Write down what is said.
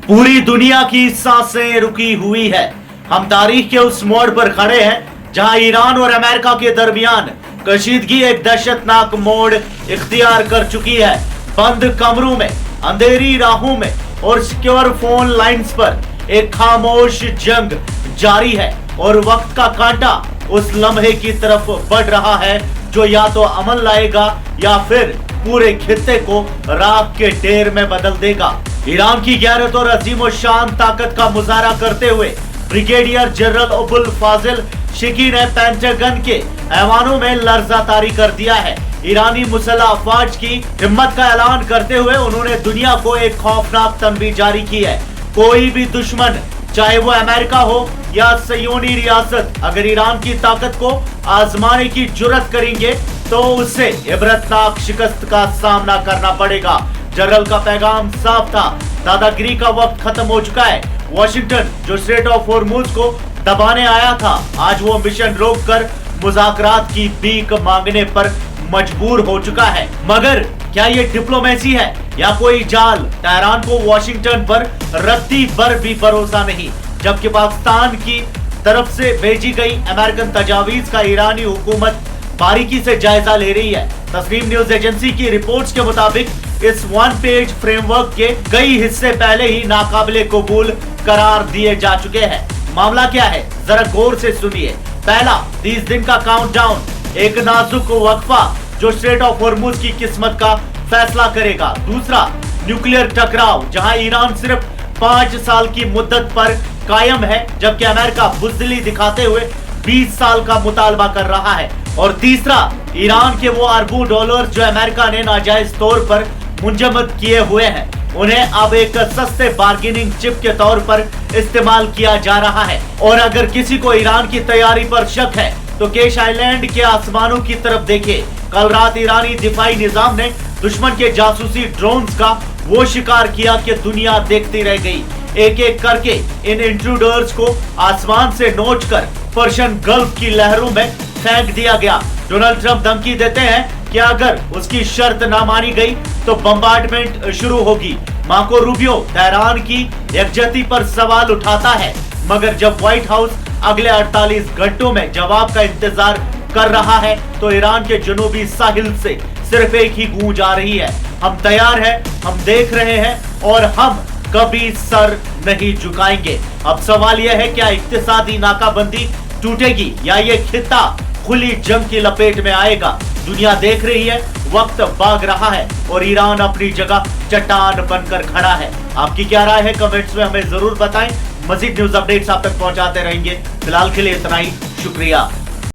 पूरी दुनिया की सांसें रुकी हुई है। हम तारीख के उस मोड़ पर खड़े हैं जहां ईरान और अमेरिका के दरमियान कशीदगी एक दहशतनाक मोड़ इख्तियार कर चुकी है। बंद कमरों में, अंधेरी राहों में और सिक्योर फोन लाइंस पर एक खामोश जंग जारी है और वक्त का कांटा उस लम्हे की तरफ बढ़ रहा है जो या तो अमन लाएगा या फिर पूरे खित्ते को राख के ढेर में बदल देगा। ईरान की गैरत और अजीम और शान ताकत का मुजाहरा करते हुए ब्रिगेडियर जनरल अबुल फाजिल शिकी ने पेंटागन के ऐवानों में लर्जा तारी कर दिया है। ईरानी मुसल्लह अफवाज की हिम्मत का ऐलान करते हुए उन्होंने दुनिया को एक खौफनाक तनबीह जारी की है। कोई भी दुश्मन, चाहे वो अमेरिका हो या सयोनी रियासत, अगर ईरान की ताकत को आजमाने की जुर्रत करेंगे तो उससे इबरतनाक शिकस्त का सामना करना पड़ेगा। जनरल का पैगाम साफ था, दादागिरी का वक्त खत्म हो चुका है। वाशिंगटन जो स्ट्रेट ऑफ हॉर्मुज को दबाने आया था, आज वो मिशन रोककर मुज़ाकरात की भीख मांगने पर मजबूर हो चुका है। मगर क्या ये डिप्लोमेसी है या कोई जाल? तेहरान को वाशिंगटन पर रत्ती भर भी भरोसा नहीं, जबकि पाकिस्तान की तरफ से भेजी गई अमेरिकन तजावीज का ईरानी हुकूमत बारीकी से जायजा ले रही है। तस्नीम न्यूज एजेंसी की रिपोर्ट्स के मुताबिक इस वन पेज फ्रेमवर्क के कई हिस्से पहले ही नाकाबिले कबूल करार दिए जा चुके हैं। मामला क्या है, जरा गौर से सुनिए। पहला, 30 दिन का काउंटडाउन, एक नाजुक वक्फा जो स्ट्रेट ऑफ हॉर्मुज की किस्मत का फैसला करेगा। दूसरा, न्यूक्लियर टकराव, जहां ईरान सिर्फ 5 साल की मुद्दत पर कायम है, जबकि अमेरिका बुज़दिली दिखाते हुए 20 साल का मुतालबा कर रहा है। और तीसरा, ईरान के वो अरबों डॉलर जो अमेरिका ने नाजायज तौर पर मुंजमद किए हुए हैं, उन्हें अब एक सस्ते बार्गेनिंग चिप के तौर पर इस्तेमाल किया जा रहा है। और अगर किसी को ईरान की तैयारी पर शक है तो केश आइलैंड के आसमानों की तरफ देखे। कल रात ईरानी दिफाई निजाम ने दुश्मन के जासूसी ड्रोन्स का वो शिकार किया कि दुनिया देखती रह गई। एक एक करके इन इंट्रूडर्स को आसमान से नोचकर पर्शियन गल्फ की लहरों में फेंक दिया गया। डोनाल्ड ट्रंप धमकी देते हैं कि अगर उसकी शर्त ना मानी गई तो बम्बार्डमेंट शुरू होगी। मार्को रूबियो तेहरान की यकजहती पर सवाल उठाता है, मगर जब व्हाइट हाउस अगले 48 घंटों में जवाब का इंतजार कर रहा है तो ईरान के जनूबी साहिल से सिर्फ एक ही गूंज आ रही है, हम तैयार हैं, हम देख रहे हैं और हम कभी सर नहीं झुकाएंगे। अब सवाल यह है, क्या इक्तिसादी नाकाबंदी टूटेगी या ये खित्ता खुली जंग की लपेट में आएगा? दुनिया देख रही है, वक्त भाग रहा है और ईरान अपनी जगह चट्टान बनकर खड़ा है। आपकी क्या राय है, कमेंट्स में हमें जरूर बताएं। मजीद न्यूज अपडेट्स आप तक पहुंचाते रहेंगे। फिलहाल के लिए इतना ही, शुक्रिया।